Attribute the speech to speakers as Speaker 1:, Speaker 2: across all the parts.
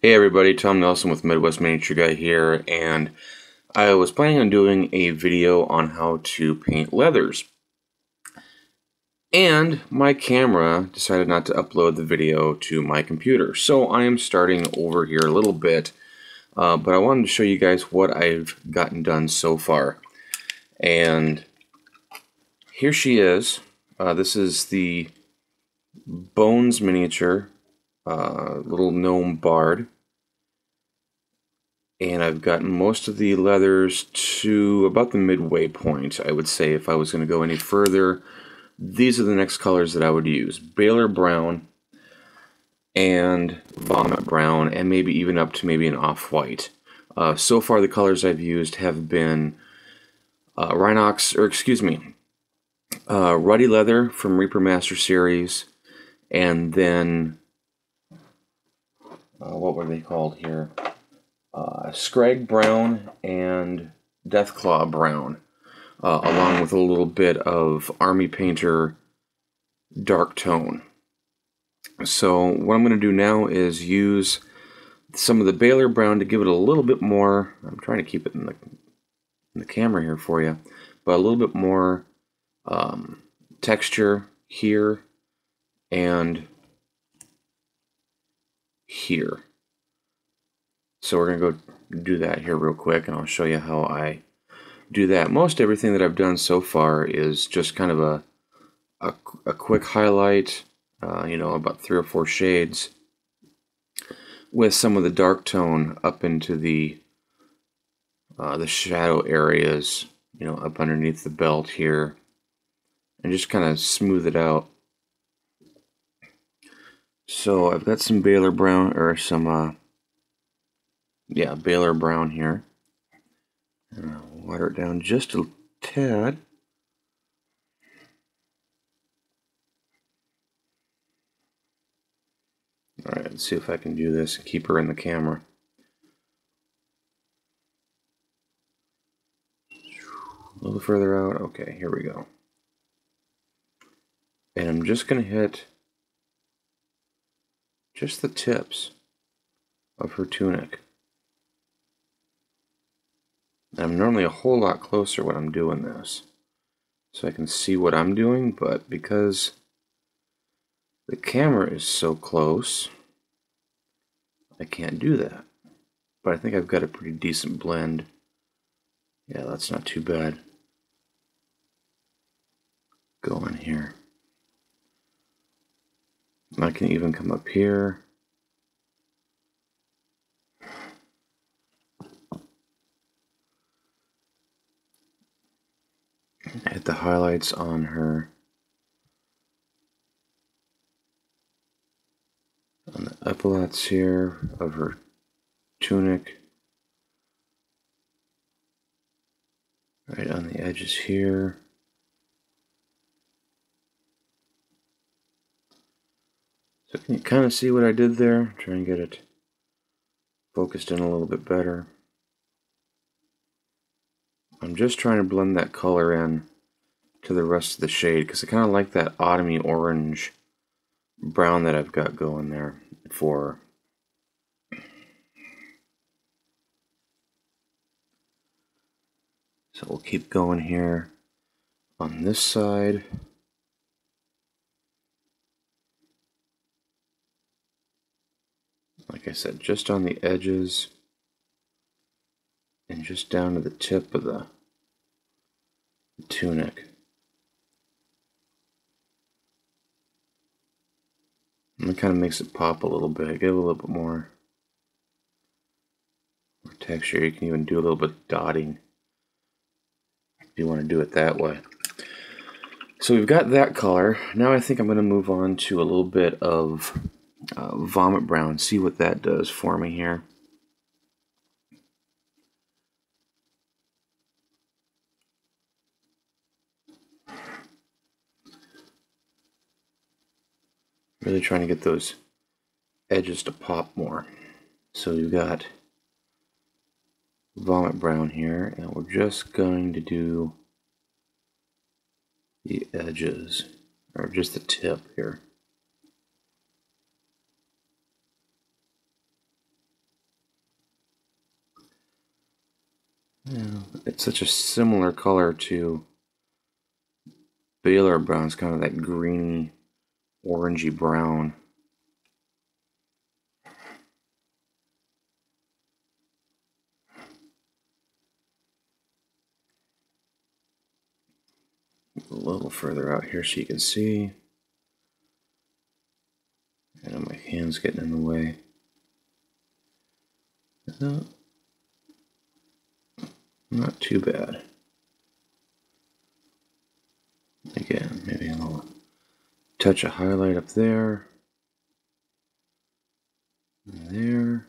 Speaker 1: Hey everybody, Tom Nelson with Midwest Miniature Guy here, and I was planning on doing a video on how to paint leathers. And my camera decided not to upload the video to my computer, so I am starting over here a little bit, but I wanted to show you guys what I've gotten done so far. And here she is. This is the Bones miniature, little gnome bard. And I've gotten most of the leathers to about the midway point, I would say. If I was going to go any further, these are the next colors that I would use. Baler brown and vomit brown, and maybe even up to maybe an off-white. So far the colors I've used have been Ruddy Leather from Reaper Master Series, and then what were they called here? Scrag Brown and Deathclaw Brown, along with a little bit of Army Painter Dark Tone. So what I'm going to do now is use some of the Baler Brown to give it a little bit more, I'm trying to keep it in the camera here for you, but a little bit more texture here and here. So we're going to go do that here real quick, and I'll show you how I do that. Most everything that I've done so far is just kind of a quick highlight, about 3 or 4 shades, with some of the dark tone up into the shadow areas, up underneath the belt here, and just kind of smooth it out. So I've got some Baler Brown, or some Baler Brown here. And I'll water it down just a tad. Alright, let's see if I can do this and keep her in the camera. A little further out. Okay, here we go. And I'm just going to hit just the tips of her tunic. I'm normally a whole lot closer when I'm doing this, so I can see what I'm doing, but because the camera is so close, I can't do that. But I think I've got a pretty decent blend. Yeah, that's not too bad. Going here. I can even come up here. Hit the highlights on her, on the epaulets here of her tunic, right on the edges here. So can you kind of see what I did there? Try and get it focused in a little bit better. I'm just trying to blend that color in to the rest of the shade, because I kind of like that autumny orange brown that I've got going there for. So we'll keep going here on this side. Like I said, just on the edges and just down to the tip of the tunic. And it kind of makes it pop a little bit. Give it a little bit more texture. You can even do a little bit of dotting if you want to do it that way. So we've got that color. Now I think I'm going to move on to a little bit of vomit brown. See what that does for me here. Really trying to get those edges to pop more. So we've got vomit brown here, and we're just going to do the edges, or just the tip here. it's such a similar color to Baylor brown. It's kind of that greeny, orangey brown. A little further out here so you can see. And my hand's getting in the way. No, not too bad. Again, maybe a little touch of highlight up there. And there.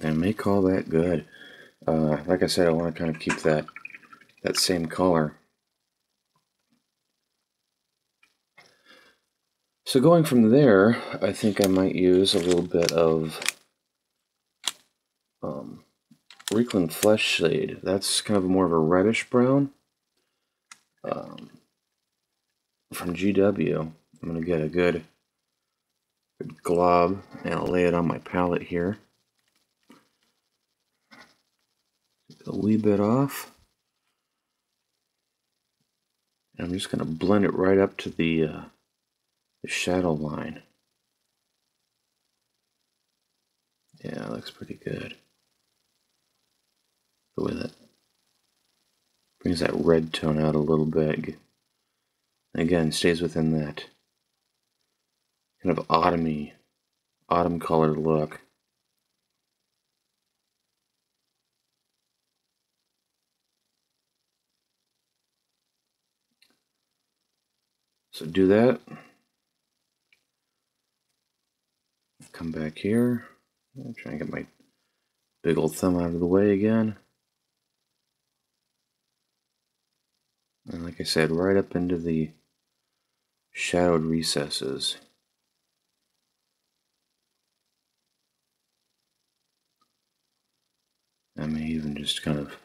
Speaker 1: I may call that good. Like I said, I want to kind of keep that same color. So going from there, I think I might use a little bit of Reikland Flesh Shade. That's kind of more of a reddish brown from GW. I'm going to get a good glob and I'll lay it on my palette here. A wee bit off. And I'm just going to blend it right up to the shadow line. Yeah, it looks pretty good. The way that brings that red tone out a little bit. Again, stays within that kind of autumn colored look. So do that. Come back here. I'll try and get my big old thumb out of the way again. And like I said, right up into the shadowed recesses. I may even just kind of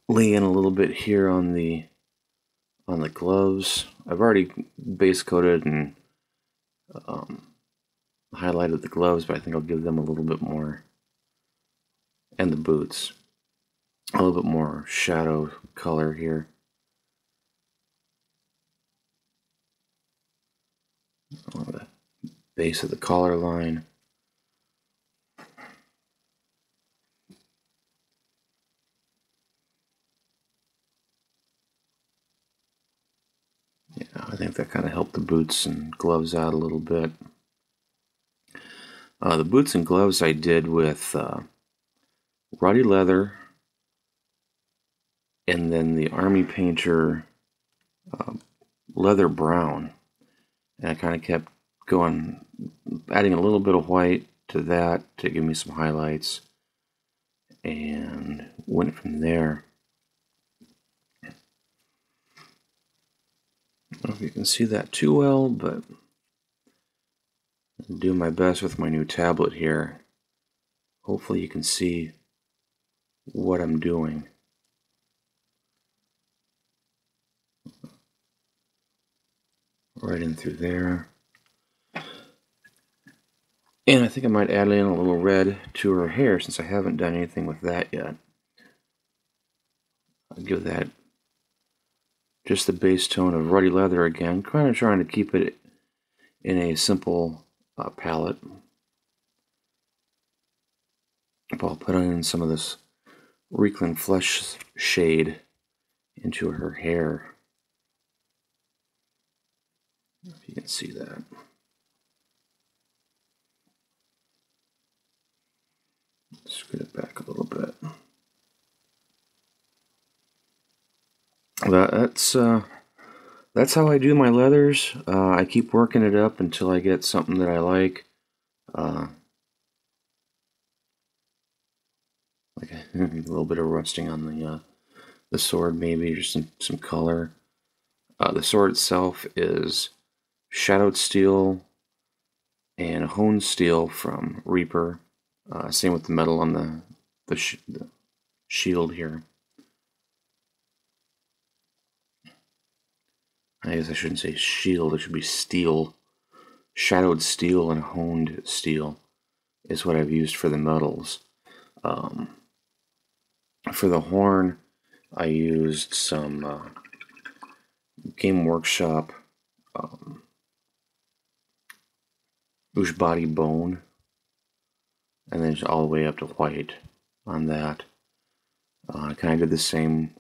Speaker 1: lay in a little bit here on the gloves. I've already base coated and highlighted the gloves, but I think I'll give them a little bit more, and the boots, a little bit more shadow color here. On the base of the collar line. Yeah, I think that kind of helped the boots and gloves out a little bit. The boots and gloves I did with ruddy leather and then the Army Painter leather brown. And I kind of kept going, adding a little bit of white to that to give me some highlights, and went from there. I don't know if you can see that too well, but I'm doing my best with my new tablet here. Hopefully you can see what I'm doing. Right in through there. And I think I might add in a little red to her hair since I haven't done anything with that yet. I'll give that just the base tone of ruddy leather again, kind of trying to keep it in a simple palette. I'll put in some of this Reikland Flesh shade into her hair. If you can see that. Scoot it back a little bit. That's how I do my leathers. I keep working it up until I get something that I like. Like a little bit of rusting on the sword, maybe just some color. The sword itself is shadowed steel and honed steel from Reaper. Same with the metal on the shield here. I guess I shouldn't say shield, it should be steel. Shadowed steel and honed steel is what I've used for the metals. For the horn, I used some Game Workshop Body bone, and then all the way up to white on that. I kind of did the same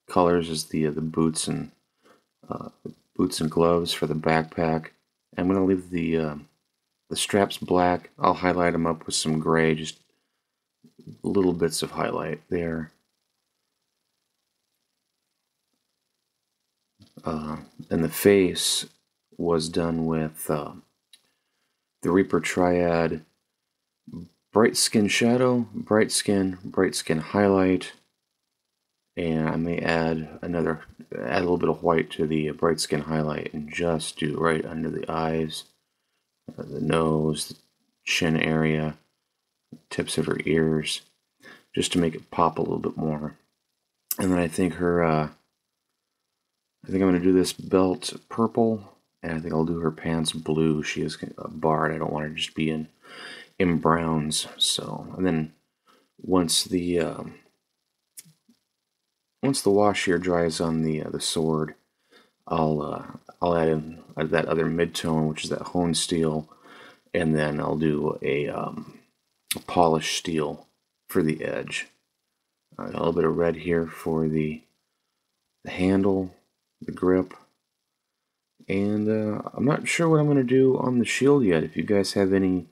Speaker 1: colors as the boots and gloves for the backpack. I'm going to leave the straps black. I'll highlight them up with some gray, just little bits of highlight there. And the face was done with the Reaper Triad Bright Skin Shadow, Bright Skin Highlight, and I may add a little bit of white to the Bright Skin Highlight and just do right under the eyes, the nose, the chin area, tips of her ears, just to make it pop a little bit more. And then I think I think I'm going to do this belt purple, and I think I'll do her pants blue. She is a bard. I don't want her to just be in browns. So, and then once the wash here dries on the sword, I'll add in that other mid-tone, which is that honed steel, and then I'll do a polished steel for the edge. A little bit of red here for the handle, the grip, and I'm not sure what I'm going to do on the shield yet. If you guys have any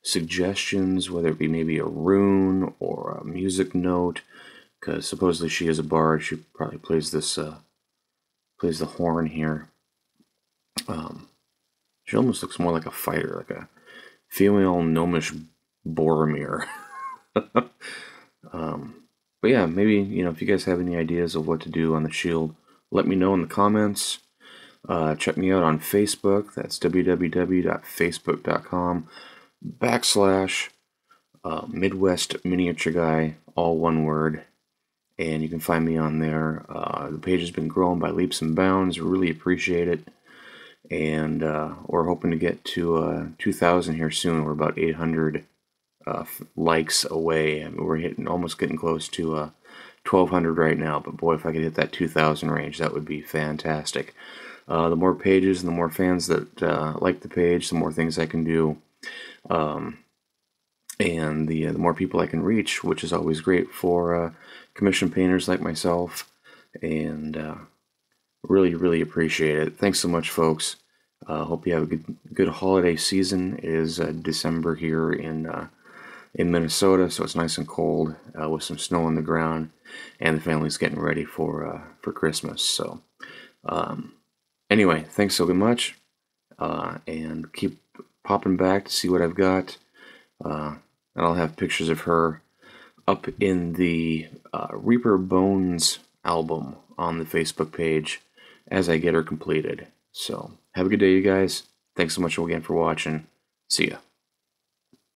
Speaker 1: suggestions, whether it be maybe a rune or a music note, because supposedly she is a bard, she probably plays this plays the horn here. She almost looks more like a fighter, like a female gnomish Boromir. But yeah, maybe, if you guys have any ideas of what to do on the shield, let me know in the comments. Check me out on Facebook. That's www.facebook.com/Midwest Miniature Guy, all one word. And you can find me on there. The page has been growing by leaps and bounds. Really appreciate it. And we're hoping to get to 2,000 here soon. We're about 800 likes away. I mean, we're almost getting close to 1,200 right now. But boy, if I could hit that 2,000 range, that would be fantastic. The more pages and the more fans that like the page, the more things I can do. And the more people I can reach, which is always great for commission painters like myself. And really, really appreciate it. Thanks so much, folks. Hope you have a good holiday season. It is December here in Minnesota, so it's nice and cold with some snow on the ground, and the family's getting ready for Christmas. So anyway, thanks so much, and keep popping back to see what I've got. And I'll have pictures of her up in the Reaper Bones album on the Facebook page as I get her completed. So have a good day, you guys. Thanks so much again for watching. See ya.